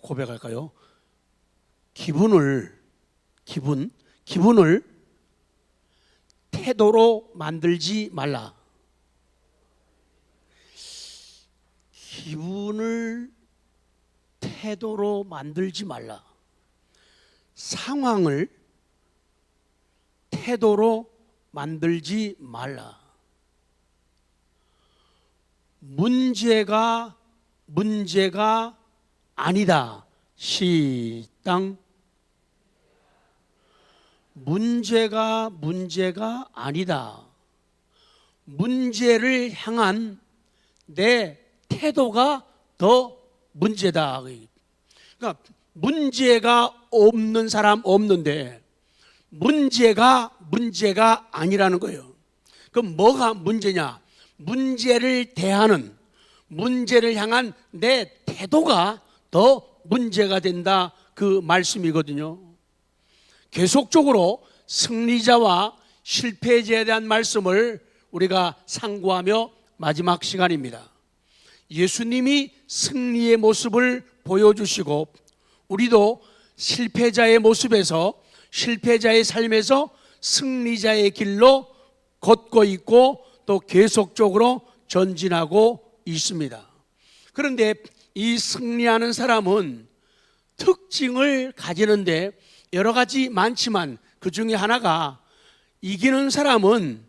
고백할까요? 기분을 태도로 만들지 말라. 기분을 태도로 만들지 말라. 상황을 태도로 만들지 말라. 문제가 아니다. 시땅. 문제가 아니다. 문제를 향한 내 태도가 더 문제다. 그러니까 문제가 없는 사람 없는데 문제가 아니라는 거예요. 그럼 뭐가 문제냐? 문제를 대하는, 문제를 향한 내 태도가 더 문제가 된다, 그 말씀이거든요. 계속적으로 승리자와 실패자에 대한 말씀을 우리가 상고하며 마지막 시간입니다. 예수님이 승리의 모습을 보여주시고 우리도 실패자의 모습에서, 실패자의 삶에서 승리자의 길로 걷고 있고 또 계속적으로 전진하고 있습니다. 그런데 이 승리하는 사람은 특징을 가지는데 여러 가지 많지만 그 중에 하나가 이기는 사람은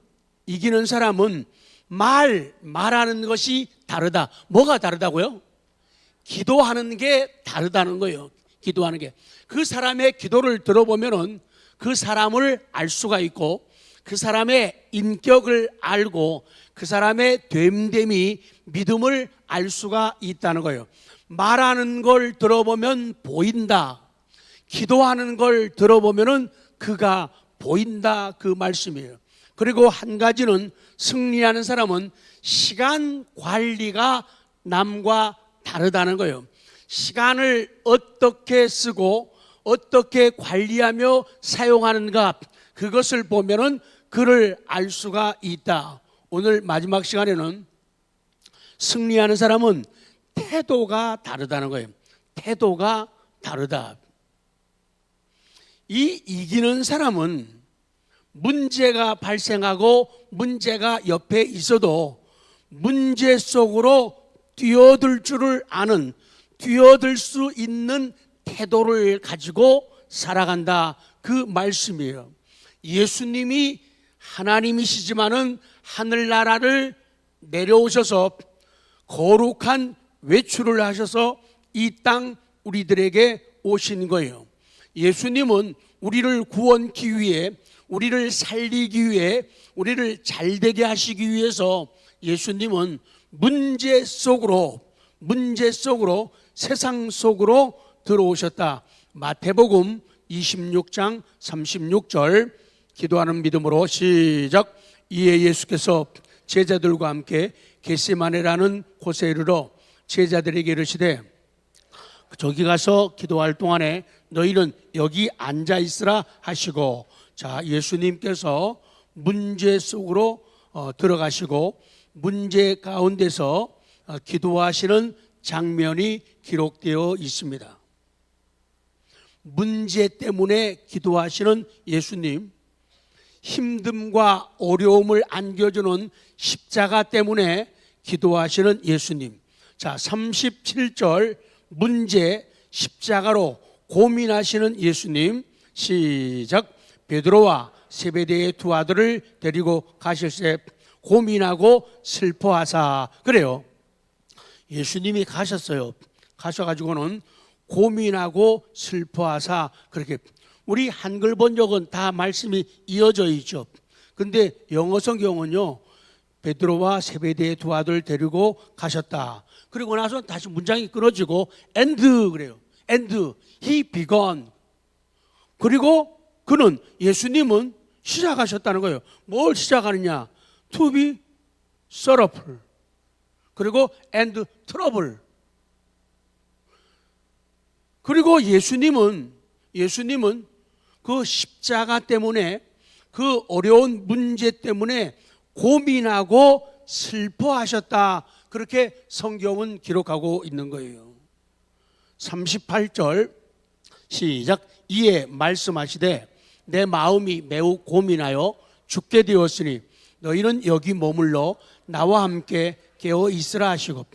말하는 것이 다르다. 뭐가 다르다고요? 기도하는 게 다르다는 거예요. 기도하는 게. 그 사람의 기도를 들어보면은 그 사람을 알 수가 있고 그 사람의 인격을 알고 그 사람의 됨됨이, 믿음을 알 수가 있다는 거예요. 말하는 걸 들어보면 보인다. 기도하는 걸 들어보면은 그가 보인다, 그 말씀이에요. 그리고 한 가지는 승리하는 사람은 시간 관리가 남과 다르다는 거예요. 시간을 어떻게 쓰고 어떻게 관리하며 사용하는가, 그것을 보면은 그를 알 수가 있다. 오늘 마지막 시간에는 승리하는 사람은 태도가 다르다는 거예요. 태도가 다르다. 이 이기는 사람은 문제가 발생하고 문제가 옆에 있어도 문제 속으로 뛰어들 줄을 아는, 뛰어들 수 있는 태도를 가지고 살아간다, 그 말씀이에요. 예수님이 하나님이시지만은 하늘나라를 내려오셔서 거룩한 외출을 하셔서 이 땅 우리들에게 오신 거예요. 예수님은 우리를 구원하기 위해, 우리를 살리기 위해, 우리를 잘되게 하시기 위해서 예수님은 문제 속으로 세상 속으로 들어오셨다. 마태복음 26장 36절 기도하는 믿음으로 시작. 이에 예수께서 제자들과 함께 겟세마네라는 곳에 이르러 제자들에게 이르시되 저기 가서 기도할 동안에 너희는 여기 앉아 있으라 하시고, 자, 예수님께서 문제 속으로 들어가시고 문제 가운데서 기도하시는 장면이 기록되어 있습니다. 문제 때문에 기도하시는 예수님, 힘듦과 어려움을 안겨주는 십자가 때문에 기도하시는 예수님. 자, 37절 문제, 십자가로 고민하시는 예수님. 시작. 베드로와 세베대의 두 아들을 데리고 가실새 고민하고 슬퍼하사. 그래요. 예수님이 가셨어요. 가셔가지고는 고민하고 슬퍼하사. 그렇게 우리 한글 번역은 다 말씀이 이어져 있죠. 근데 영어 성경은요, 베드로와 세베대의 두 아들 데리고 가셨다. 그리고 나서 다시 문장이 끊어지고 and 그래요. and he began. 그리고 그는, 예수님은 시작하셨다는 거예요. 뭘 시작하느냐? to be sorrowful. 그리고 and trouble. 그리고 예수님은 그 십자가 때문에, 그 어려운 문제 때문에 고민하고 슬퍼하셨다. 그렇게 성경은 기록하고 있는 거예요. 38절 시작. 이에 말씀하시되 내 마음이 매우 고민하여 죽게 되었으니 너희는 여기 머물러 나와 함께 깨어 있으라 하시고,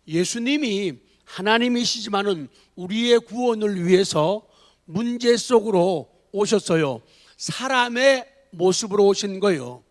예수님이 하나님이시지만은 우리의 구원을 위해서 문제 속으로 오셨어요. 사람의 모습으로 오신 거예요.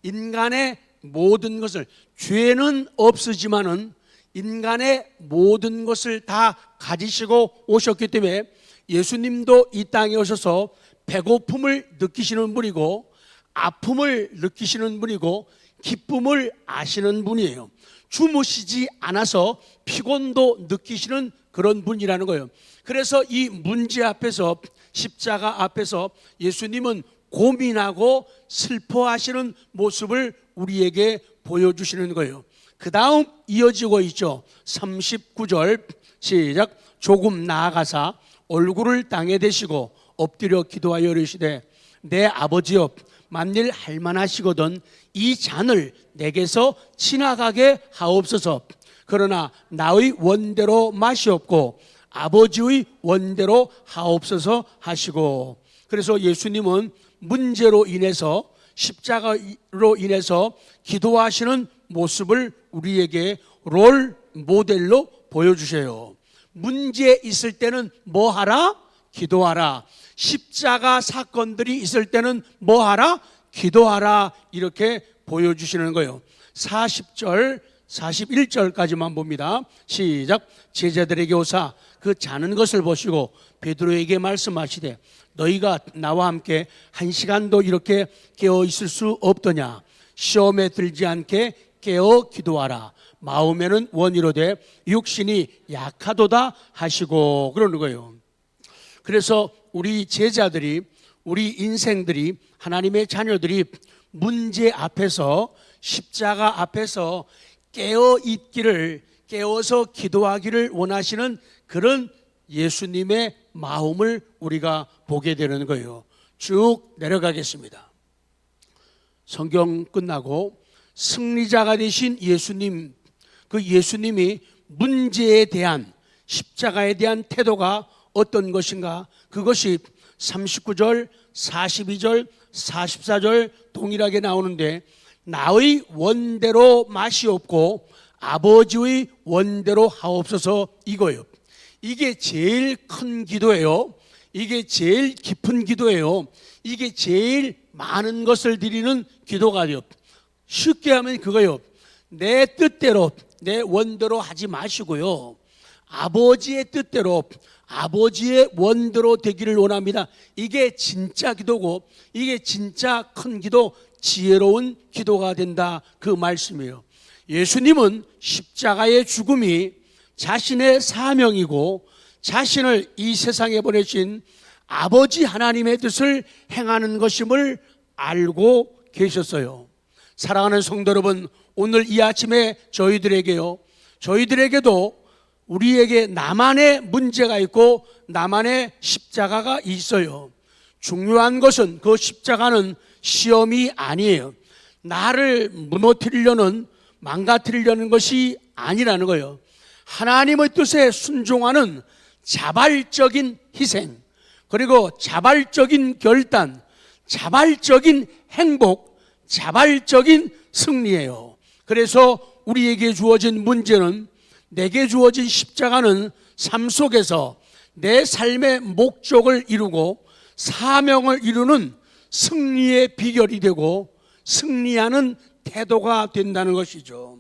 인간의 모든 것을, 죄는 없으지만은 인간의 모든 것을 다 가지시고 오셨기 때문에 예수님도 이 땅에 오셔서 배고픔을 느끼시는 분이고 아픔을 느끼시는 분이고 기쁨을 아시는 분이에요. 주무시지 않아서 피곤도 느끼시는 그런 분이라는 거예요. 그래서 이 문제 앞에서, 십자가 앞에서 예수님은 고민하고 슬퍼하시는 모습을 우리에게 보여주시는 거예요. 그 다음 이어지고 있죠. 39절 시작. 조금 나아가사 얼굴을 땅에 대시고 엎드려 기도하여 이르시되 내 아버지여, 만일 할만하시거든 이 잔을 내게서 지나가게 하옵소서. 그러나 나의 원대로 마시옵고 아버지의 원대로 하옵소서 하시고, 그래서 예수님은 문제로 인해서, 십자가로 인해서 기도하시는 모습을 우리에게 롤 모델로 보여주세요. 문제 있을 때는 뭐 하라? 기도하라. 십자가 사건들이 있을 때는 뭐 하라? 기도하라. 이렇게 보여주시는 거예요. 40절 41절까지만 봅니다. 시작. 제자들에게 오사 그 자는 것을 보시고 베드로에게 말씀하시되 너희가 나와 함께 한 시간도 이렇게 깨어 있을 수 없더냐. 시험에 들지 않게 깨어 기도하라. 마음에는 원이로되 육신이 약하도다 하시고, 그러는 거예요. 그래서 우리 제자들이, 우리 인생들이, 하나님의 자녀들이 문제 앞에서, 십자가 앞에서 깨어 있기를, 깨어서 기도하기를 원하시는 그런 예수님의 마음을 우리가 보게 되는 거예요. 쭉 내려가겠습니다. 성경 끝나고 승리자가 되신 예수님, 그 예수님이 문제에 대한, 십자가에 대한 태도가 어떤 것인가? 그것이 39절, 42절, 44절 동일하게 나오는데, 나의 원대로 마시옵고 아버지의 원대로 하옵소서, 이거예요. 이게 제일 큰 기도예요. 이게 제일 깊은 기도예요. 이게 제일 많은 것을 드리는 기도가 돼요. 쉽게 하면 그거예요. 내 뜻대로, 내 원대로 하지 마시고요, 아버지의 뜻대로, 아버지의 원대로 되기를 원합니다. 이게 진짜 기도고, 이게 진짜 큰 기도, 지혜로운 기도가 된다, 그 말씀이에요. 예수님은 십자가의 죽음이 자신의 사명이고 자신을 이 세상에 보내신 아버지 하나님의 뜻을 행하는 것임을 알고 계셨어요. 사랑하는 성도 여러분, 오늘 이 아침에 저희들에게도 우리에게 나만의 문제가 있고 나만의 십자가가 있어요. 중요한 것은 그 십자가는 시험이 아니에요. 나를 무너뜨리려는, 망가뜨리려는 것이 아니라는 거예요. 하나님의 뜻에 순종하는 자발적인 희생, 그리고 자발적인 결단, 자발적인 행복, 자발적인 승리예요. 그래서 우리에게 주어진 문제는, 내게 주어진 십자가는 삶 속에서 내 삶의 목적을 이루고 사명을 이루는 승리의 비결이 되고 승리하는 태도가 된다는 것이죠.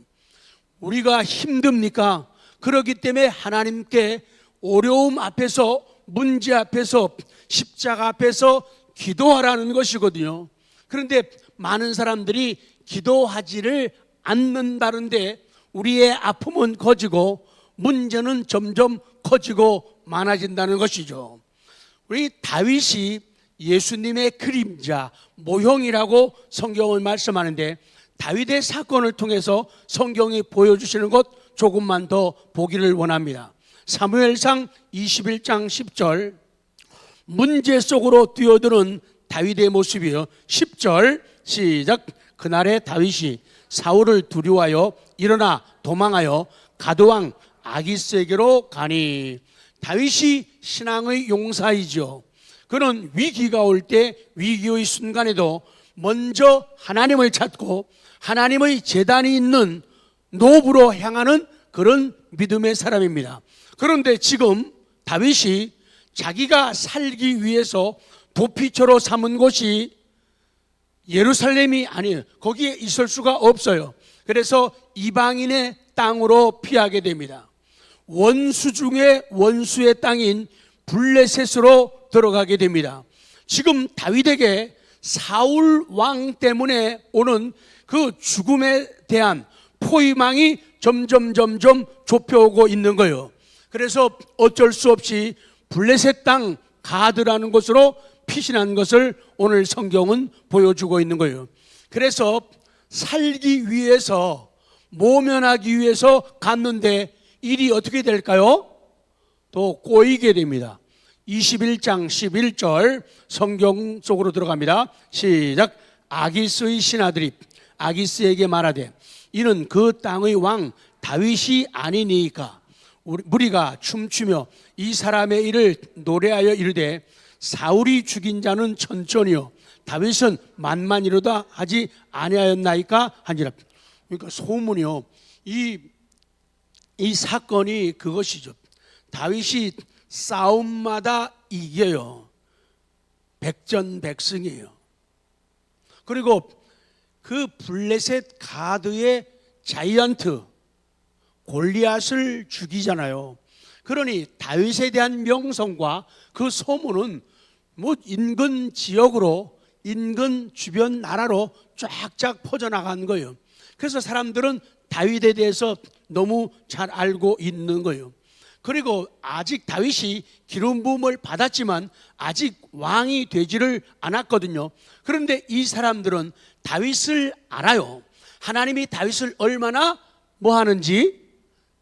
우리가 힘듭니까? 그렇기 때문에 하나님께 어려움 앞에서, 문제 앞에서, 십자가 앞에서 기도하라는 것이거든요. 그런데 많은 사람들이 기도하지를 않는다는데 우리의 아픔은 커지고 문제는 점점 커지고 많아진다는 것이죠. 우리 다윗이 예수님의 그림자, 모형이라고 성경을 말씀하는데, 다윗의 사건을 통해서 성경이 보여주시는 것 조금만 더 보기를 원합니다. 사무엘상 21장 10절, 문제 속으로 뛰어드는 다윗의 모습이에요. 10절 시작. 그날에 다윗이 사울을 두려워하여 일어나 도망하여 가드왕 아기스에게로 가니. 다윗이 신앙의 용사이죠. 그는 위기가 올 때 위기의 순간에도 먼저 하나님을 찾고 하나님의 제단이 있는 노브로 향하는 그런 믿음의 사람입니다. 그런데 지금 다윗이 자기가 살기 위해서 도피처로 삼은 곳이 예루살렘이 아니에요. 거기에 있을 수가 없어요. 그래서 이방인의 땅으로 피하게 됩니다. 원수 중에 원수의 땅인 블레셋으로 들어가게 됩니다. 지금 다윗에게 사울 왕 때문에 오는 그 죽음에 대한 포위망이 점점 좁혀오고 있는 거예요. 그래서 어쩔 수 없이 블레셋 땅 가드라는 곳으로 피신한 것을 오늘 성경은 보여주고 있는 거예요. 그래서 살기 위해서, 모면하기 위해서 갔는데 일이 어떻게 될까요? 또 꼬이게 됩니다. 21장 11절 성경 속으로 들어갑니다. 시작. 아기스의 신하들이 아기스에게 말하되 이는 그 땅의 왕 다윗이 아니니까 무리가 춤추며 이 사람의 일을 노래하여 이르되 사울이 죽인 자는 천천히요 다윗은 만만이로다 하지 아니하였나이까 하니라. 그러니까 소문이요, 이 사건이 그것이죠. 다윗이 싸움마다 이겨요. 백전백승이에요. 그리고 그 블레셋 가드의 자이언트 골리앗을 죽이잖아요. 그러니 다윗에 대한 명성과 그 소문은 뭐 인근 지역으로, 인근 주변 나라로 쫙쫙 퍼져나간 거예요. 그래서 사람들은 다윗에 대해서 너무 잘 알고 있는 거예요. 그리고 아직 다윗이 기름 부음을 받았지만 아직 왕이 되지를 않았거든요. 그런데 이 사람들은 다윗을 알아요. 하나님이 다윗을 얼마나 뭐 하는지,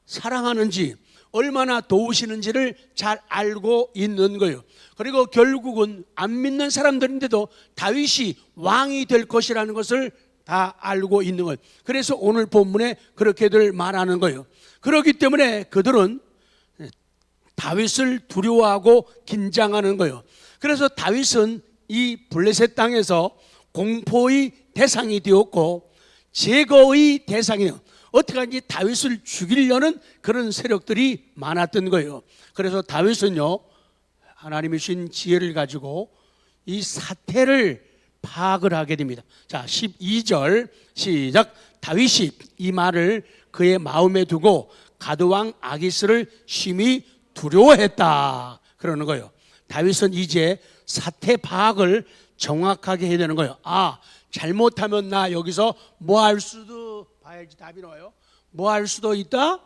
사랑하는지, 얼마나 도우시는지를 잘 알고 있는 거예요. 그리고 결국은 안 믿는 사람들인데도 다윗이 왕이 될 것이라는 것을 다 알고 있는 거예요. 그래서 오늘 본문에 그렇게들 말하는 거예요. 그렇기 때문에 그들은 다윗을 두려워하고 긴장하는 거예요. 그래서 다윗은 이 블레셋 땅에서 공포의 대상이 되었고 제거의 대상이 되었고 어떻게 하는지 다윗을 죽이려는 그런 세력들이 많았던 거예요. 그래서 다윗은요, 하나님이 주신 지혜를 가지고 이 사태를 파악을 하게 됩니다. 자, 12절 시작. 다윗이 이 말을 그의 마음에 두고 가드왕 아기스를 심히 두려워했다 그러는 거예요. 다윗은 이제 사태 파악을 정확하게 해야 되는 거예요. 아, 잘못하면 나 여기서 뭐 할 수도, 봐야지 답이 나와요. 뭐 할 수도 있다,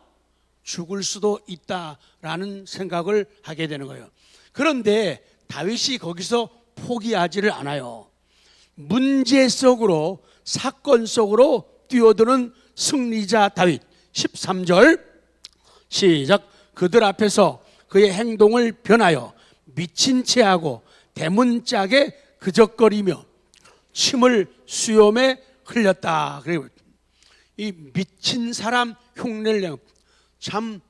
죽을 수도 있다라는 생각을 하게 되는 거예요. 그런데 다윗이 거기서 포기하지를 않아요. 문제 속으로, 사건 속으로 뛰어드는 승리자 다윗. 13절 시작. 그들 앞에서 그의 행동을 변하여 미친 채하고 대문짝에 그적거리며 침을 수염에 흘렸다. 그리고 이 미친 사람 흉내를 내고, 참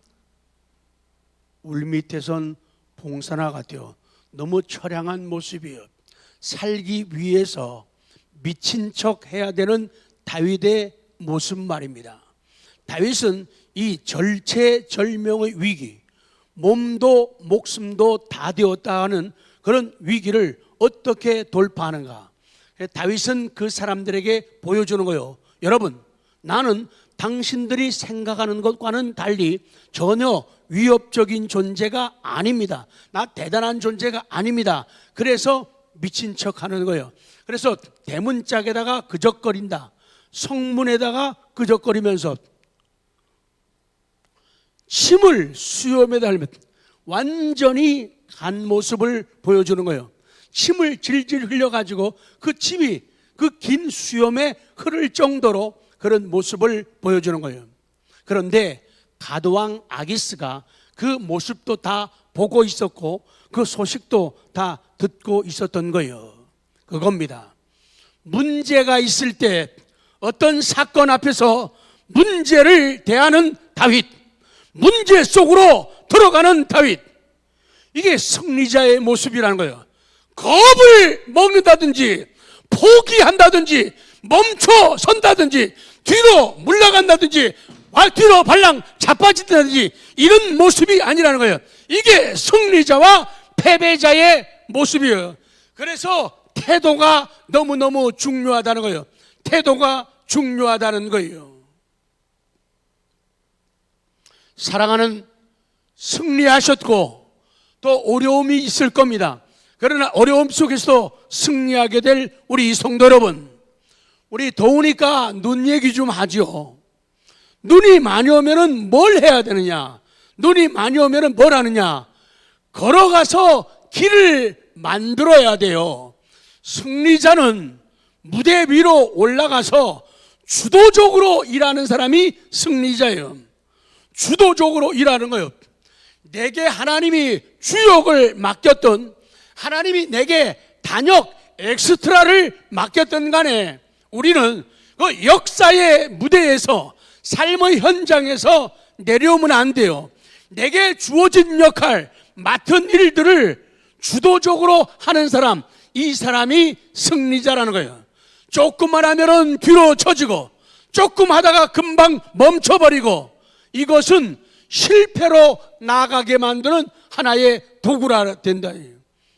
울밑에선 봉사나 같아요. 너무 처량한 모습이에요. 살기 위해서 미친 척 해야 되는 다윗의 모습 말입니다. 다윗은 이 절체절명의 위기, 몸도 목숨도 다 되었다 하는 그런 위기를 어떻게 돌파하는가. 다윗은 그 사람들에게 보여주는 거예요. 여러분, 나는 당신들이 생각하는 것과는 달리 전혀 위협적인 존재가 아닙니다. 나 대단한 존재가 아닙니다. 그래서 미친 척 하는 거예요. 그래서 대문짝에다가 그적거린다, 성문에다가 그적거리면서 침을 수염에다 흘리며 완전히 간 모습을 보여주는 거예요. 침을 질질 흘려가지고 그 침이 그 긴 수염에 흐를 정도로 그런 모습을 보여주는 거예요. 그런데 가드왕 아기스가 그 모습도 다 보고 있었고 그 소식도 다 듣고 있었던 거예요. 그겁니다. 문제가 있을 때 어떤 사건 앞에서 문제를 대하는 다윗, 문제 속으로 들어가는 다윗, 이게 승리자의 모습이라는 거예요. 겁을 먹는다든지 포기한다든지 멈춰 선다든지 뒤로 물러간다든지 뒤로 발랑 자빠진다든지 이런 모습이 아니라는 거예요. 이게 승리자와 패배자의 모습이에요. 그래서 태도가 너무너무 중요하다는 거예요. 태도가 중요하다는 거예요. 사랑하는, 승리하셨고 또 어려움이 있을 겁니다. 그러나 어려움 속에서도 승리하게 될 우리 성도 여러분, 우리 더우니까 눈 얘기 좀 하죠. 눈이 많이 오면은 뭘 해야 되느냐? 눈이 많이 오면은 뭘 하느냐? 걸어가서 길을 만들어야 돼요. 승리자는 무대 위로 올라가서 주도적으로 일하는 사람이 승리자예요. 주도적으로 일하는 거예요. 내게 하나님이 주역을 맡겼던, 하나님이 내게 단역 엑스트라를 맡겼던 간에 우리는 그 역사의 무대에서, 삶의 현장에서 내려오면 안 돼요. 내게 주어진 역할, 맡은 일들을 주도적으로 하는 사람, 이 사람이 승리자라는 거예요. 조금만 하면은 뒤로 처지고 조금 하다가 금방 멈춰버리고, 이것은 실패로 나가게 만드는 하나의 도구라 된다.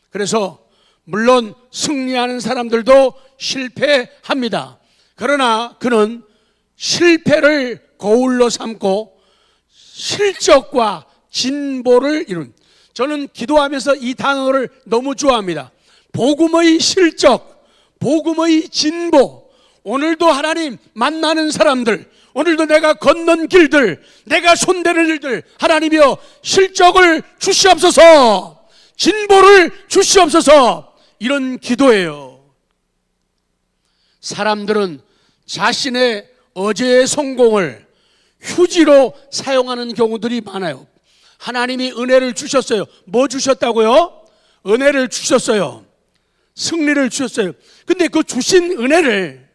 그래서 물론 승리하는 사람들도 실패합니다. 그러나 그는 실패를 거울로 삼고 실적과 진보를 이룬, 저는 기도하면서 이 단어를 너무 좋아합니다. 복음의 실적, 복음의 진보. 오늘도 하나님 만나는 사람들, 오늘도 내가 걷는 길들, 내가 손대는 일들, 하나님이여 실적을 주시옵소서, 진보를 주시옵소서, 이런 기도예요. 사람들은 자신의 어제의 성공을 휴지로 사용하는 경우들이 많아요. 하나님이 은혜를 주셨어요. 뭐 주셨다고요? 은혜를 주셨어요. 승리를 주셨어요. 근데 그 주신 은혜를,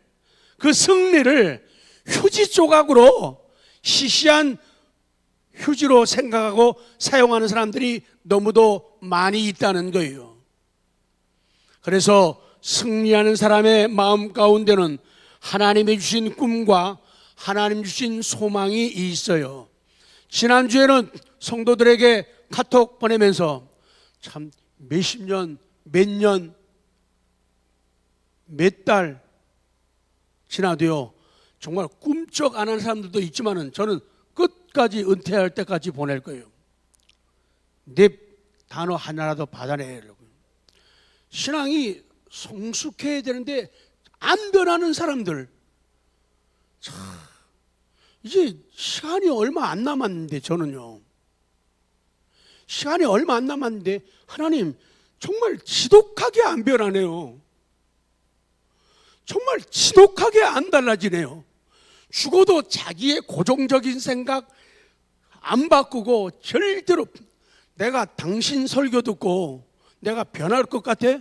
그 승리를 휴지 조각으로, 시시한 휴지로 생각하고 사용하는 사람들이 너무도 많이 있다는 거예요. 그래서 승리하는 사람의 마음 가운데는 하나님이 주신 꿈과 하나님 주신 소망이 있어요. 지난주에는 성도들에게 카톡 보내면서 참 몇십 년, 몇 년, 몇 달 지나도요, 정말 꿈쩍 안 하는 사람들도 있지만은 저는 끝까지 은퇴할 때까지 보낼 거예요. 내 단어 하나라도 받아내려고요. 신앙이 성숙해야 되는데 안 변하는 사람들, 참, 이제 시간이 얼마 안 남았는데, 저는요, 시간이 얼마 안 남았는데 하나님 정말 지독하게 안 변하네요. 정말 지독하게 안 달라지네요. 죽어도 자기의 고정적인 생각 안 바꾸고, 절대로 내가 당신 설교 듣고 내가 변할 것 같아?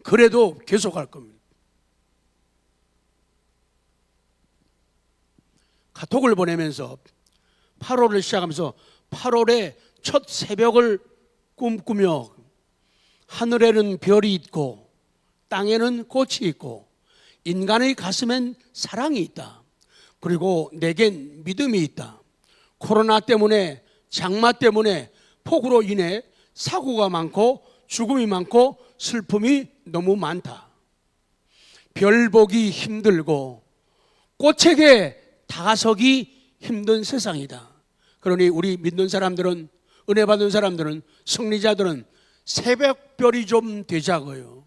그래도 계속 할 겁니다. 카톡을 보내면서 8월을 시작하면서 8월에 첫 새벽을 꿈꾸며 하늘에는 별이 있고 땅에는 꽃이 있고 인간의 가슴엔 사랑이 있다. 그리고 내겐 믿음이 있다. 코로나 때문에, 장마 때문에, 폭우로 인해 사고가 많고 죽음이 많고 슬픔이 너무 많다. 별 보기 힘들고 꽃에게 다가서기 힘든 세상이다. 그러니 우리 믿는 사람들은, 은혜 받은 사람들은, 승리자들은 새벽별이 좀 되자고요.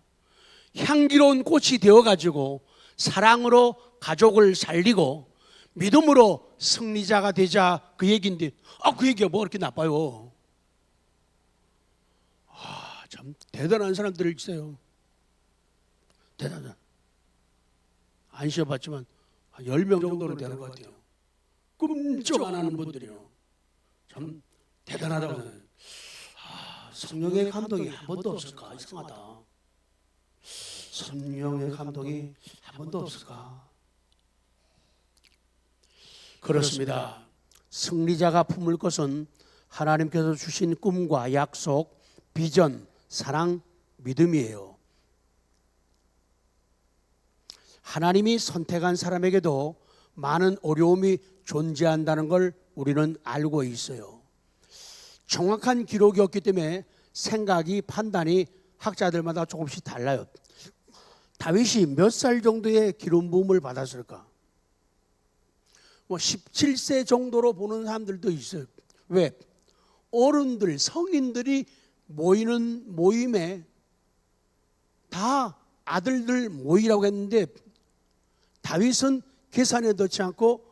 향기로운 꽃이 되어가지고 사랑으로 가족을 살리고 믿음으로 승리자가 되자, 그 얘기인데, 그 얘기가 뭐 그렇게 나빠요? 참 대단한 사람들이 있어요. 대단한. 안 쉬어봤지만 한 10명 정도는 되는 것 같아요. 꿈쩍 안 하는 분들이요. 참 대단하다고 생각해요. 성령의 감동이 한 번도 없을까? 이상하다. 성령의 감동이 한 번도 없을까? 그렇습니다. 승리자가 품을 것은 하나님께서 주신 꿈과 약속, 비전, 사랑, 믿음이에요. 하나님이 선택한 사람에게도 많은 어려움이 존재한다는 걸 우리는 알고 있어요. 정확한 기록이 없기 때문에 생각이, 판단이 학자들마다 조금씩 달라요. 다윗이 몇 살 정도의 기름 부음을 받았을까? 17세 정도로 보는 사람들도 있어요. 왜? 어른들, 성인들이 모이는 모임에 다 아들들 모이라고 했는데 다윗은 계산에 넣지 않고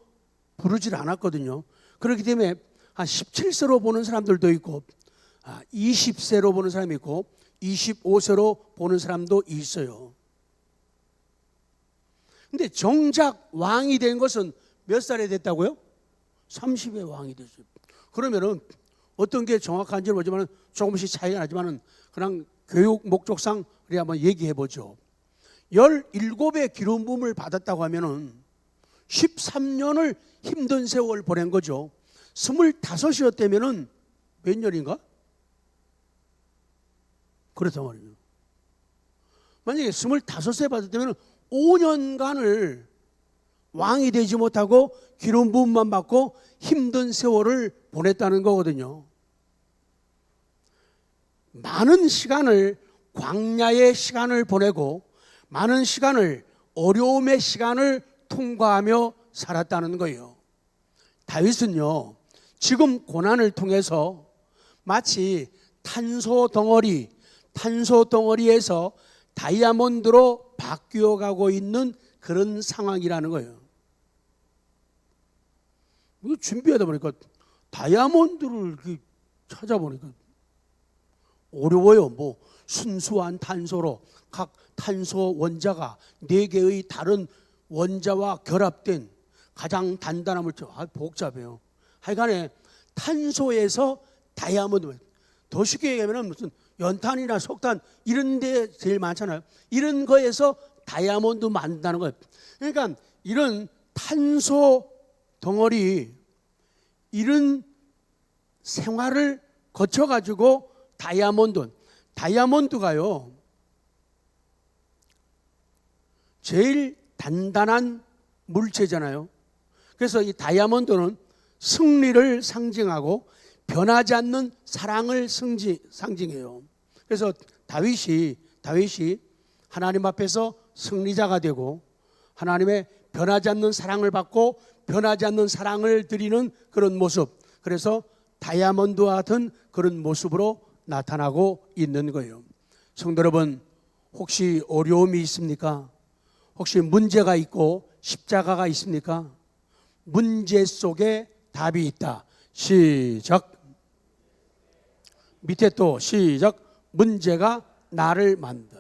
부르질 않았거든요. 그렇기 때문에 한 17세로 보는 사람들도 있고 20세로 보는 사람이 있고 25세로 보는 사람도 있어요. 근데 정작 왕이 된 것은 몇 살에 됐다고요? 30에 왕이 됐어요. 그러면은 어떤 게 정확한지는 모르지만 조금씩 차이가 나지만 그냥 교육 목적상 우리 한번 얘기해 보죠. 17의 기름 부음을 받았다고 하면은 13년을 힘든 세월 보낸 거죠. 25이었다면은 몇 년인가? 그렇단 말이에요. 만약에 25세 받았다면 5년간을 왕이 되지 못하고 기름 부음만 받고 힘든 세월을 보냈다는 거거든요. 많은 시간을 광야의 시간을 보내고 많은 시간을 어려움의 시간을 통과하며 살았다는 거예요. 다윗은요, 지금 고난을 통해서 마치 탄소 덩어리에서 다이아몬드로 바뀌어 가고 있는 그런 상황이라는 거예요. 이거 준비하다 보니까 다이아몬드를 찾아보니까 어려워요. 순수한 탄소로 각 탄소 원자가 4개의 다른 원자와 결합된 가장 단단한 물질, 복잡해요. 하여간에 탄소에서 다이아몬드, 더 쉽게 얘기하면 무슨 연탄이나 석탄 이런 데 제일 많잖아요. 이런 거에서 다이아몬드 만든다는 거예요. 그러니까 이런 탄소 덩어리, 이런 생활을 거쳐가지고 다이아몬드가요 제일 단단한 물체잖아요. 그래서 이 다이아몬드는 승리를 상징하고 변하지 않는 사랑을 상징해요. 그래서 다윗이 하나님 앞에서 승리자가 되고 하나님의 변하지 않는 사랑을 받고 변하지 않는 사랑을 드리는 그런 모습, 그래서 다이아몬드와 같은 그런 모습으로 나타나고 있는 거예요. 성도 여러분, 혹시 어려움이 있습니까? 혹시 문제가 있고 십자가가 있습니까? 문제 속에 답이 있다. 시작. 밑에 또 시작. 문제가 나를 만든다.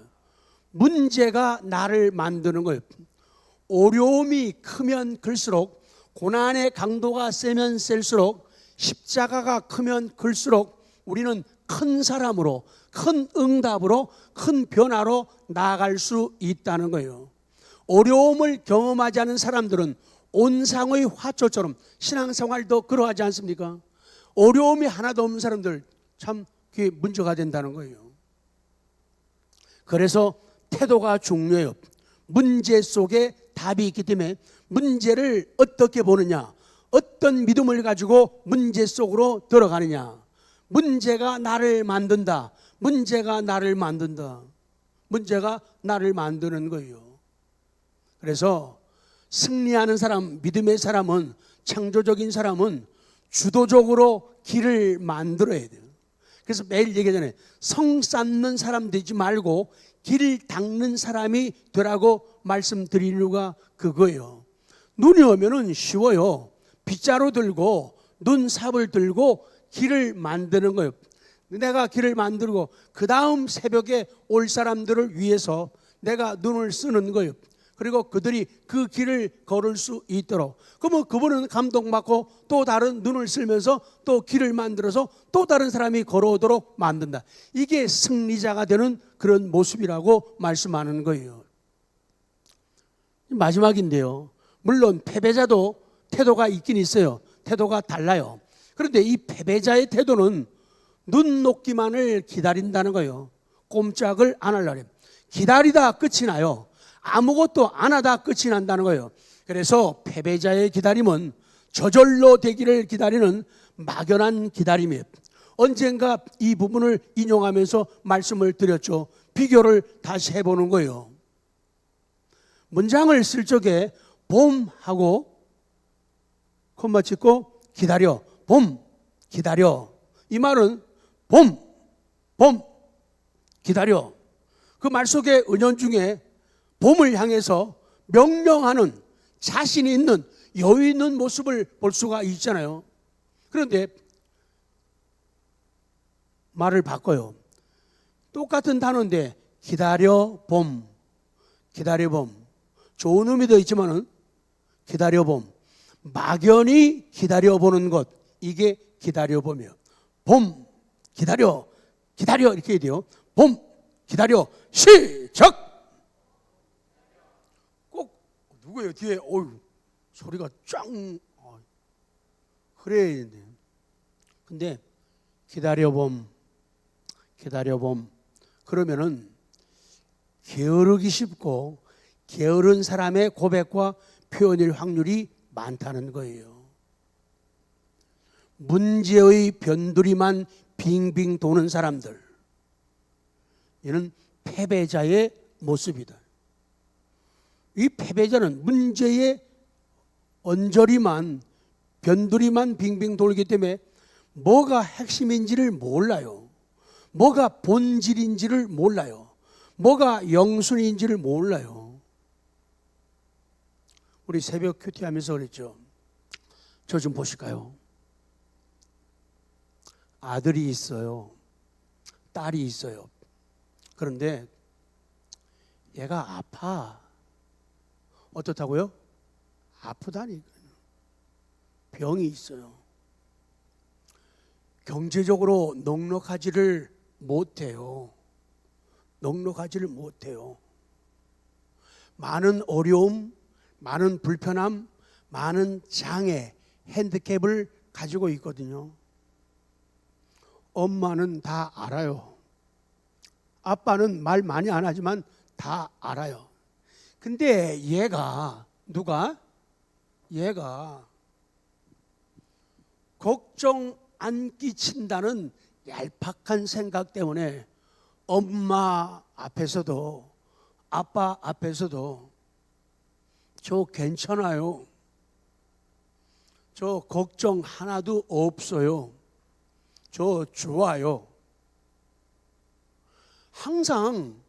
문제가 나를 만드는 거예요. 어려움이 크면 클수록, 고난의 강도가 세면 셀수록, 십자가가 크면 클수록 우리는 큰 사람으로, 큰 응답으로, 큰 변화로 나아갈 수 있다는 거예요. 어려움을 경험하지 않은 사람들은 온상의 화초처럼, 신앙생활도 그러하지 않습니까? 어려움이 하나도 없는 사람들 참 그게 문제가 된다는 거예요. 그래서 태도가 중요해요. 문제 속에 답이 있기 때문에 문제를 어떻게 보느냐, 어떤 믿음을 가지고 문제 속으로 들어가느냐. 문제가 나를 만든다. 문제가 나를 만든다. 문제가 나를 만드는 거예요. 그래서 승리하는 사람, 믿음의 사람은, 창조적인 사람은 주도적으로 길을 만들어야 돼요. 그래서 매일 얘기하잖아요. 성 쌓는 사람 되지 말고 길 닦는 사람이 되라고 말씀드리는 이유가 그거예요. 눈이 오면은 쉬워요. 빗자루 들고 눈삽을 들고 길을 만드는 거예요. 내가 길을 만들고 그 다음 새벽에 올 사람들을 위해서 내가 눈을 쓰는 거예요. 그리고 그들이 그 길을 걸을 수 있도록. 그러면 그분은 감동받고 또 다른 눈을 쓰면서 또 길을 만들어서 또 다른 사람이 걸어오도록 만든다. 이게 승리자가 되는 그런 모습이라고 말씀하는 거예요. 마지막인데요, 물론 패배자도 태도가 있긴 있어요. 태도가 달라요. 그런데 이 패배자의 태도는 눈 녹기만을 기다린다는 거예요. 꼼짝을 안 하려고 해요. 기다리다 끝이 나요. 아무것도 안 하다 끝이 난다는 거예요. 그래서 패배자의 기다림은 저절로 되기를 기다리는 막연한 기다림이에요. 언젠가 이 부분을 인용하면서 말씀을 드렸죠. 비교를 다시 해보는 거예요. 문장을 쓸 적에 봄하고 콤마 찍고 기다려, 봄, 기다려. 이 말은 봄, 기다려. 그 말 속에 은연중에 봄을 향해서 명령하는 자신이 있는 여유 있는 모습을 볼 수가 있잖아요. 그런데 말을 바꿔요. 똑같은 단어인데 기다려 봄, 기다려 봄. 좋은 의미도 있지만은 기다려 봄. 막연히 기다려 보는 것, 이게 기다려 봄이에요. 봄, 기다려 이렇게 해야 돼요. 봄, 기다려, 시작. 꼭 누구예요 뒤에? 어유 소리가 짱 그래야 되는데. 근데 기다려 봄 그러면은 게으르기 쉽고 게으른 사람의 고백과 표현일 확률이 많다는 거예요. 문제의 변두리만 빙빙 도는 사람들, 이는 패배자의 모습이다. 이 패배자는 문제의 언저리만 변두리만 빙빙 돌기 때문에 뭐가 핵심인지를 몰라요. 뭐가 본질인지를 몰라요. 뭐가 영순인지를 몰라요. 우리 새벽 큐티 하면서 그랬죠. 저 좀 보실까요? 아들이 있어요. 딸이 있어요. 그런데 얘가 아파. 어떻다고요? 아프다니까요. 병이 있어요. 경제적으로 넉넉하지를 못해요. 많은 어려움, 많은 불편함, 많은 장애, 핸디캡을 가지고 있거든요. 엄마는 다 알아요. 아빠는 말 많이 안 하지만 다 알아요. 근데 얘가 걱정 안 끼친다는 얄팍한 생각 때문에 엄마 앞에서도 아빠 앞에서도 저 괜찮아요. 저 걱정 하나도 없어요. 저 좋아요. 항상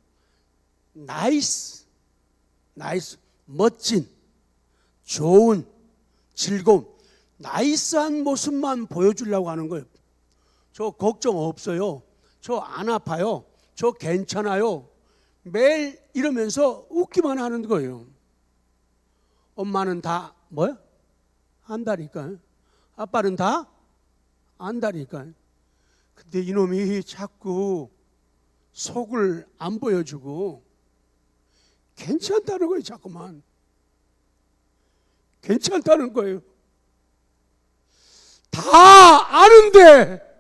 나이스, 멋진, 좋은, 즐거운, 나이스한 모습만 보여주려고 하는 거예요. 저 걱정 없어요. 저 안 아파요. 저 괜찮아요. 매일 이러면서 웃기만 하는 거예요. 엄마는 다 뭐야? 안다니까. 아빠는 다 안다니까. 근데 이놈이 자꾸 속을 안 보여주고 괜찮다는 거예요. 자꾸만 괜찮다는 거예요. 다 아는데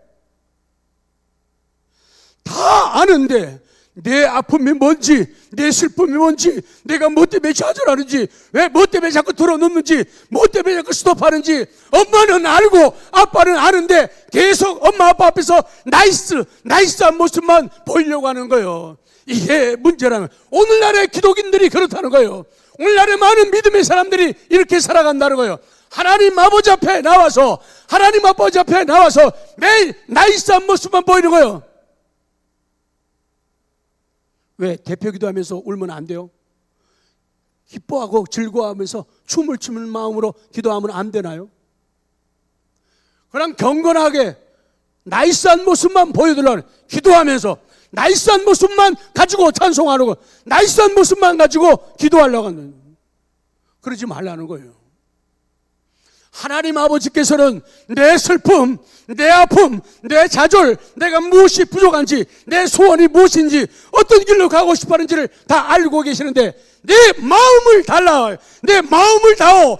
내 아픔이 뭔지, 내 슬픔이 뭔지, 내가 뭐 때문에 좌절하는지, 왜 뭐 때문에 자꾸 들어놓는지, 뭐 때문에 자꾸 스톱하는지 엄마는 알고 아빠는 아는데 계속 엄마 아빠 앞에서 나이스한 모습만 보이려고 하는 거예요. 이게 문제라는 거예요. 오늘날의 기독인들이 그렇다는 거예요. 오늘날의 많은 믿음의 사람들이 이렇게 살아간다는 거예요. 하나님 아버지 앞에 나와서 매일 나이스한 모습만 보이는 거예요. 왜? 대표 기도하면서 울면 안 돼요? 기뻐하고 즐거워하면서 춤을 추는 마음으로 기도하면 안 되나요? 그냥 경건하게 나이스한 모습만 보여주려고 기도하면서 나이스한 모습만 가지고 찬송하는 거, 나이스한 모습만 가지고 기도하려고 하는, 그러지 말라는 거예요. 하나님 아버지께서는 내 슬픔, 내 아픔, 내 좌절, 내가 무엇이 부족한지, 내 소원이 무엇인지, 어떤 길로 가고 싶어 하는지를 다 알고 계시는데, 내 마음을 달라. 내 마음을 다오.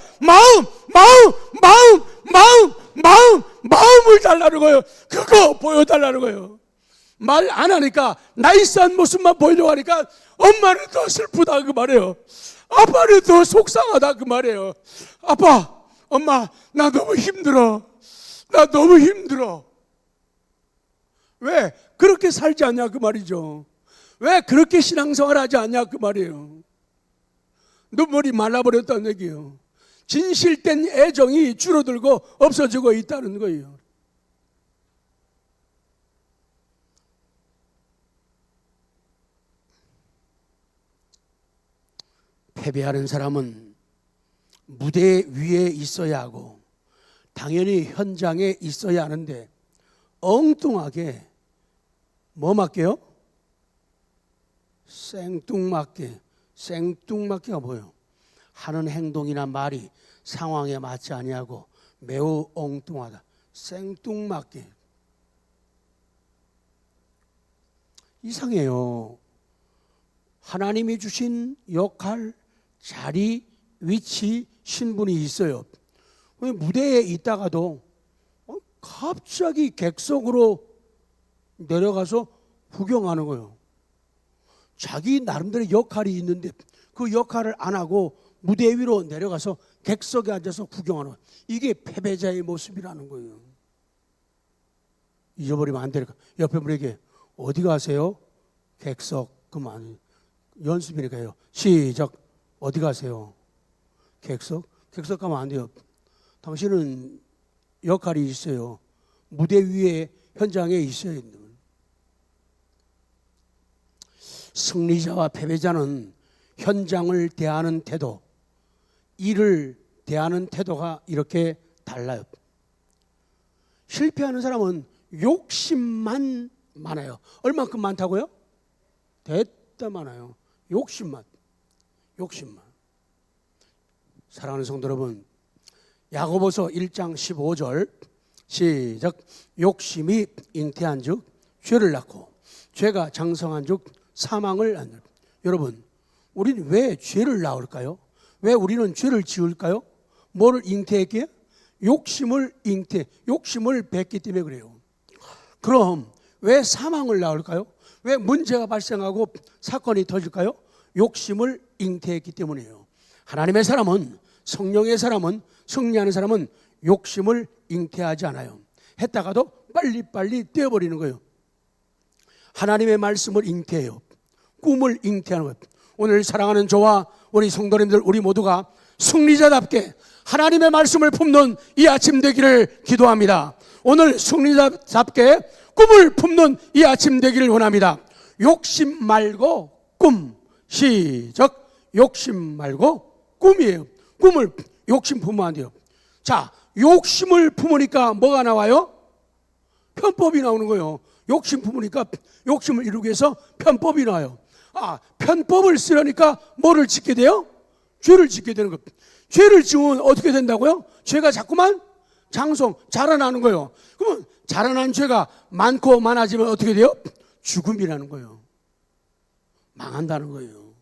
마음을 달라는 거예요. 그거 보여달라는 거예요. 말 안 하니까, 나이스한 모습만 보이려고 하니까, 엄마는 더 슬프다 그 말이에요. 아빠는 더 속상하다 그 말이에요. 아빠, 엄마, 나 너무 힘들어. 나 너무 힘들어. 왜 그렇게 살지 않냐 그 말이죠. 왜 그렇게 신앙생활 하지 않냐 그 말이에요. 눈물이 말라버렸다는 얘기예요. 진실된 애정이 줄어들고 없어지고 있다는 거예요. 패배하는 사람은 무대 위에 있어야 하고 당연히 현장에 있어야 하는데 엉뚱하게 뭐 맡겨요? 생뚱맞게. 생뚱맞게가 뭐예요? 하는 행동이나 말이 상황에 맞지 아니하고 매우 엉뚱하다. 생뚱맞게. 이상해요. 하나님이 주신 역할, 자리, 위치, 신분이 있어요. 무대에 있다가도 갑자기 객석으로 내려가서 구경하는 거예요. 자기 나름대로 역할이 있는데 그 역할을 안 하고 무대 위로 내려가서 객석에 앉아서 구경하는 거예요. 이게 패배자의 모습이라는 거예요. 잊어버리면 안 되니까 옆에 분에게 어디 가세요? 객석. 그만. 연습이니까요. 시작. 어디 가세요? 객석? 객석 가면 안 돼요. 당신은 역할이 있어요. 무대 위에 현장에 있어야 된다. 승리자와 패배자는 현장을 대하는 태도, 일을 대하는 태도가 이렇게 달라요. 실패하는 사람은 욕심만 많아요. 얼만큼 많다고요? 됐다 많아요. 욕심만. 사랑하는 성도 여러분, 야고보서 1장 15절 시작. 욕심이 잉태한 즉 죄를 낳고 죄가 장성한 즉 사망을 낳는. 여러분, 우리는 왜 죄를 낳을까요? 왜 우리는 죄를 지을까요? 뭐를 잉태했기에? 욕심을 뱉기 때문에 그래요. 그럼 왜 사망을 낳을까요? 왜 문제가 발생하고 사건이 터질까요? 욕심을 잉태했기 때문이에요. 하나님의 사람은, 성령의 사람은, 승리하는 사람은 욕심을 잉태하지 않아요. 했다가도 빨리빨리 떼어버리는 거예요. 하나님의 말씀을 잉태해요. 꿈을 잉태하는 거예요. 오늘 사랑하는 저와 우리 성도님들, 우리 모두가 승리자답게 하나님의 말씀을 품는 이 아침 되기를 기도합니다. 오늘 승리자답게 꿈을 품는 이 아침 되기를 원합니다. 욕심 말고 꿈. 시작. 욕심 말고 꿈이에요. 꿈을 욕심 품으면 안 돼요. 자, 욕심을 품으니까 뭐가 나와요? 편법이 나오는 거예요. 욕심 품으니까 욕심을 이루기 위해서 편법이 나와요. 편법을 쓰려니까 뭐를 짓게 돼요? 죄를 짓게 되는 거예요. 죄를 지으면 어떻게 된다고요? 죄가 자꾸만 자라나는 거예요. 그러면 자라난 죄가 많고 많아지면 어떻게 돼요? 죽음이라는 거예요. 망한다는 거예요.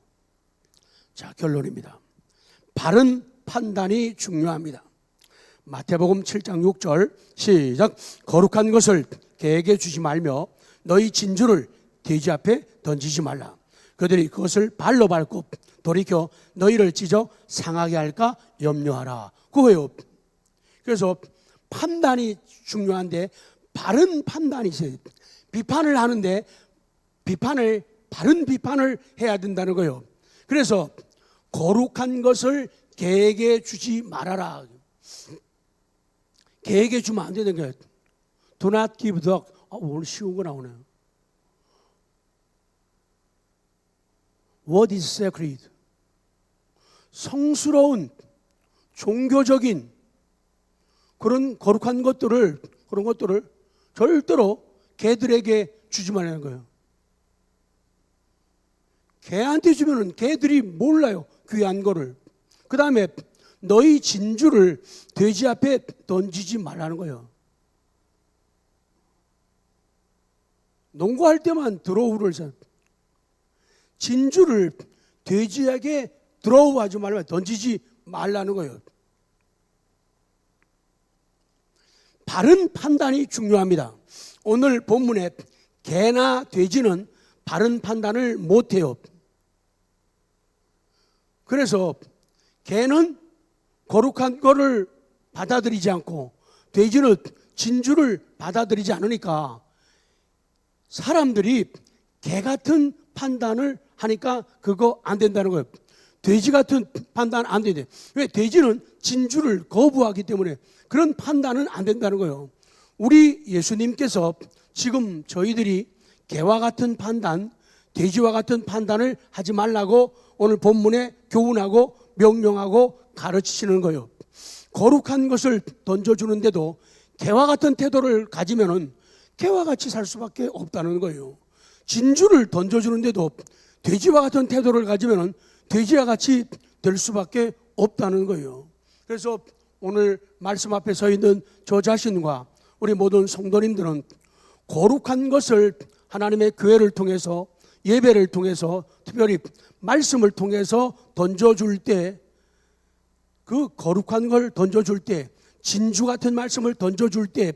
자, 결론입니다. 바른 판단이 중요합니다. 마태복음 7장 6절 시작. 거룩한 것을 개에게 주지 말며 너희 진주를 돼지 앞에 던지지 말라. 그들이 그것을 발로 밟고 돌이켜 너희를 찢어 상하게 할까 염려하라. 그거예요. 그래서 판단이 중요한데 바른 판단이 있어요. 비판을 하는데 바른 비판을 해야 된다는 거예요. 그래서 거룩한 것을 개에게 주지 말아라. 개에게 주면 안 되는 거예요. Do not give dog. 오늘 쉬운 거 나오네요. What is sacred? 성스러운 종교적인 그런 거룩한 것들을 절대로 개들에게 주지 말라는 거예요. 개한테 주면은 개들이 몰라요. 귀한 거를. 그 다음에 너희 진주를 돼지 앞에 던지지 말라는 거예요. 농구할 때만 드로우를 진주를 돼지에게 드로우하지 말라, 던지지 말라는 거예요. 바른 판단이 중요합니다. 오늘 본문에 개나 돼지는 바른 판단을 못해요. 그래서 개는 거룩한 거를 받아들이지 않고 돼지는 진주를 받아들이지 않으니까 사람들이 개 같은 판단을 하니까 그거 안 된다는 거예요. 돼지 같은 판단 안 되네. 왜? 돼지는 진주를 거부하기 때문에 그런 판단은 안 된다는 거예요. 우리 예수님께서 지금 저희들이 개와 같은 판단, 돼지와 같은 판단을 하지 말라고 오늘 본문에 교훈하고 명령하고 가르치시는 거예요. 거룩한 것을 던져주는데도 개와 같은 태도를 가지면은 개와 같이 살 수밖에 없다는 거예요. 진주를 던져주는데도 돼지와 같은 태도를 가지면은 돼지와 같이 될 수밖에 없다는 거예요. 그래서 오늘 말씀 앞에 서 있는 저 자신과 우리 모든 성도님들은 거룩한 것을 하나님의 교회를 통해서, 예배를 통해서, 특별히 말씀을 통해서 던져줄 때, 그 거룩한 걸 던져줄 때, 진주 같은 말씀을 던져줄 때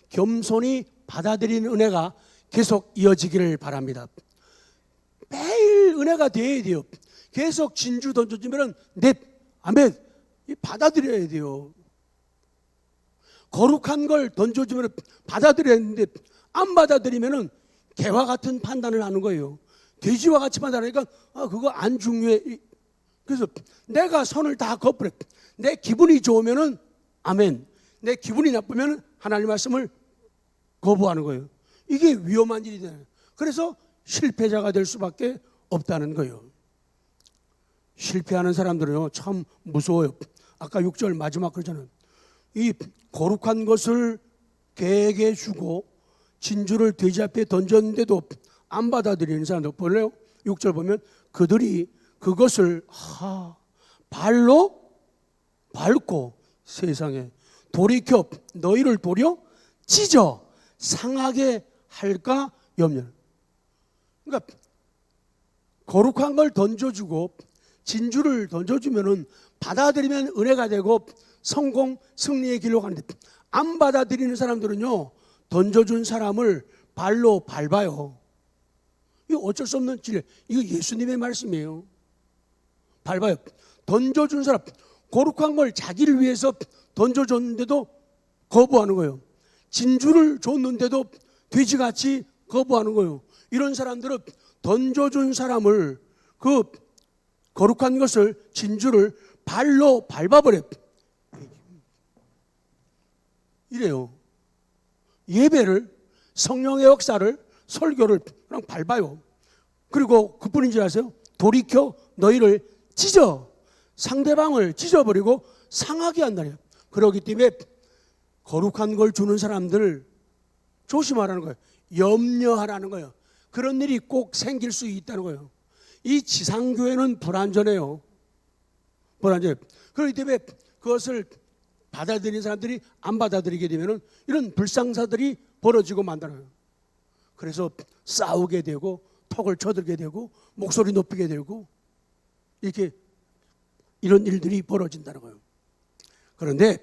겸손히 받아들이는 은혜가 계속 이어지기를 바랍니다. 매일 은혜가 돼야 돼요. 계속 진주 던져주면 아멘, 받아들여야 돼요. 거룩한 걸 던져주면 받아들여야 되는데 안 받아들이면 개와 같은 판단을 하는 거예요. 돼지와 같이 판단하니까 그거 안 중요해. 그래서 내가 손을 다 거부해. 내 기분이 좋으면은 아멘, 내 기분이 나쁘면 하나님 말씀을 거부하는 거예요. 이게 위험한 일이 되는 거예요. 그래서 실패자가 될 수밖에 없다는 거예요. 실패하는 사람들은요 참 무서워요. 아까 6절 마지막 그러잖아요. 이 거룩한 것을 개에게 주고 진주를 돼지 앞에 던졌는데도 안 받아들이는 사람들 볼래요? 6절 보면 그들이 그것을 발로 밟고 세상에 돌이켜 너희를 도려 찢어 상하게 할까 염려. 그러니까 거룩한 걸 던져주고 진주를 던져주면은 받아들이면 은혜가 되고 성공, 승리의 길로 가는데 안 받아들이는 사람들은요 던져준 사람을 발로 밟아요. 이거 어쩔 수 없는 진리. 이거 예수님의 말씀이에요. 밟아요. 던져준 사람, 거룩한 걸 자기를 위해서 던져줬는데도 거부하는 거예요. 진주를 줬는데도 돼지같이 거부하는 거예요. 이런 사람들은 던져준 사람을, 그 거룩한 것을, 진주를 발로 밟아버려. 이래요. 예배를, 성령의 역사를, 설교를 그냥 밟아요. 그리고 그뿐인 줄 아세요? 돌이켜 너희를 찢어, 상대방을 찢어버리고 상하게 한다네요. 그렇기 때문에 거룩한 걸 주는 사람들 조심하라는 거예요. 염려하라는 거예요. 그런 일이 꼭 생길 수 있다는 거예요. 이 지상교회는 불완전해요. 불완전해요. 그렇기 때문에 그것을 받아들이는 사람들이 안 받아들이게 되면 이런 불상사들이 벌어지고 만들어요. 그래서 싸우게 되고 턱을 쳐들게 되고 목소리 높이게 되고 이렇게 이런 일들이 벌어진다는 거예요. 그런데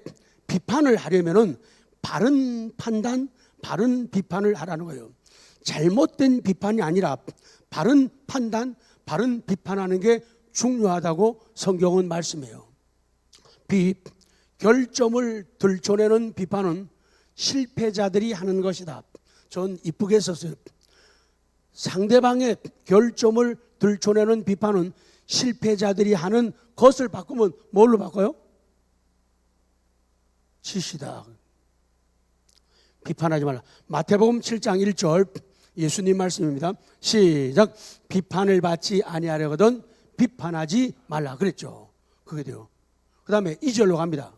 비판을 하려면은 바른 판단, 바른 비판을 하라는 거예요. 잘못된 비판이 아니라 바른 판단, 바른 비판하는 게 중요하다고 성경은 말씀해요. 결점을 들춰내는 비판은 실패자들이 하는 것이다. 전 이쁘게 썼어요. 상대방의 결점을 들춰내는 비판은 실패자들이 하는 것을 바꾸면 뭘로 바꿔요? 치시다. 비판하지 말라. 마태복음 7장 1절 예수님 말씀입니다. 시작. 비판을 받지 아니하려거든 비판하지 말라 그랬죠. 그게 돼요. 그 다음에 2절로 갑니다.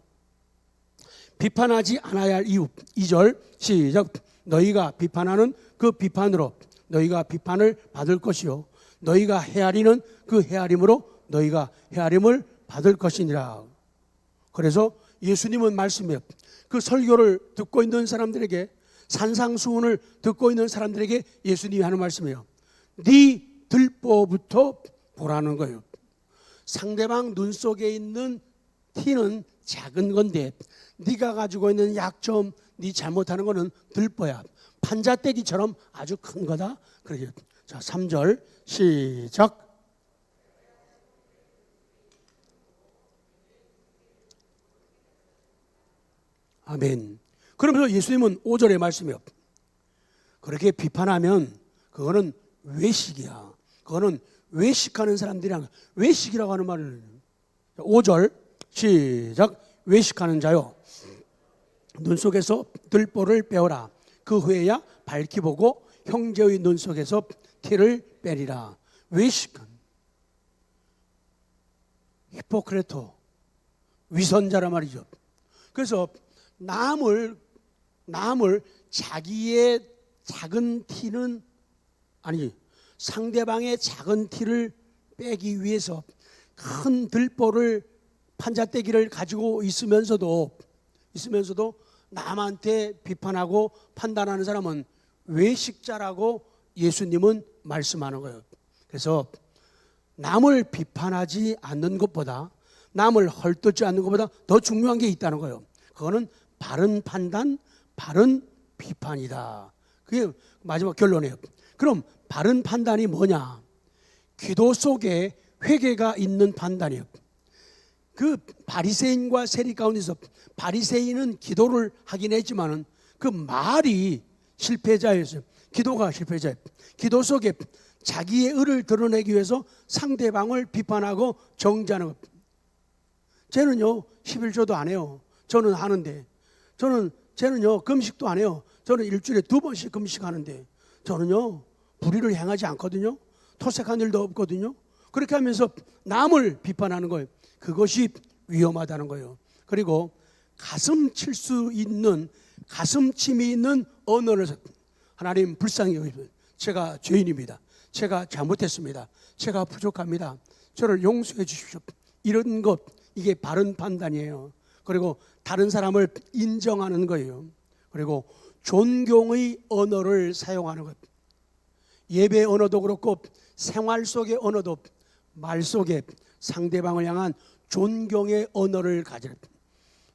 비판하지 않아야 할 이유. 2절 시작. 너희가 비판하는 그 비판으로 너희가 비판을 받을 것이요 너희가 헤아리는 그 헤아림으로 너희가 헤아림을 받을 것이니라. 그래서 예수님은 말씀이에요. 그 설교를 듣고 있는 사람들에게, 산상수훈을 듣고 있는 사람들에게 예수님이 하는 말씀이에요. 네 들보부터 보라는 거예요. 상대방 눈 속에 있는 티는 작은 건데 네가 가지고 있는 약점, 네 잘못하는 거는 들보야. 판자떼기처럼 아주 큰 거다. 그러게. 자, 3절 시작. 아멘. 그러면서 예수님은 5절의 말씀이요. 그렇게 비판하면 그거는 외식이야. 그거는 외식하는 사람들이란, 외식이라고 하는 말을. 5절 시작. 외식하는 자요, 눈 속에서 들보를 빼어라. 그 후에야 밝히 보고 형제의 눈 속에서 티를 빼리라. 외식은 히포크레토, 위선자란 말이죠. 그래서 남을 자기의 작은 티는, 아니 상대방의 작은 티를 빼기 위해서 큰 들보를, 판자떼기를 가지고 있으면서도 남한테 비판하고 판단하는 사람은 외식자라고 예수님은 말씀하는 거예요. 그래서 남을 비판하지 않는 것보다, 남을 헐뜯지 않는 것보다 더 중요한 게 있다는 거예요. 그거는 바른 판단, 바른 비판이다. 그게 마지막 결론이에요. 그럼 바른 판단이 뭐냐? 기도 속에 회개가 있는 판단이에요. 그 바리새인과 세리 가운데서 바리새인은 기도를 하긴 했지만은 그 말이 실패자였어요. 기도가 실패자예요. 기도 속에 자기의 의를 드러내기 위해서 상대방을 비판하고 정죄하는 것. 쟤는요 11조도 안 해요. 저는 하는데. 쟤는요 금식도 안 해요. 저는 일주일에 2번씩 금식하는데. 저는요 불의를 행하지 않거든요. 토색한 일도 없거든요. 그렇게 하면서 남을 비판하는 거예요. 그것이 위험하다는 거예요. 그리고 가슴 칠 수 있는, 가슴침이 있는 언어를, 하나님 불쌍히 여기세요. 제가 죄인입니다. 제가 잘못했습니다. 제가 부족합니다. 저를 용서해 주십시오. 이런 것, 이게 바른 판단이에요. 그리고 다른 사람을 인정하는 거예요. 그리고 존경의 언어를 사용하는 것. 예배 언어도 그렇고 생활 속의 언어도, 말 속에 상대방을 향한 존경의 언어를 가지라.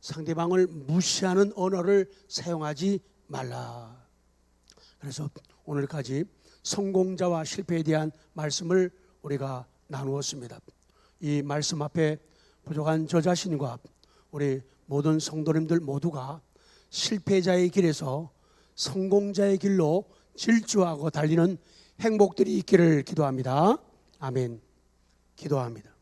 상대방을 무시하는 언어를 사용하지 말라. 그래서 오늘까지 성공자와 실패에 대한 말씀을 우리가 나누었습니다. 이 말씀 앞에 부족한 저 자신과 우리 모든 성도님들 모두가 실패자의 길에서 성공자의 길로 질주하고 달리는 행복들이 있기를 기도합니다. 아멘. 기도합니다.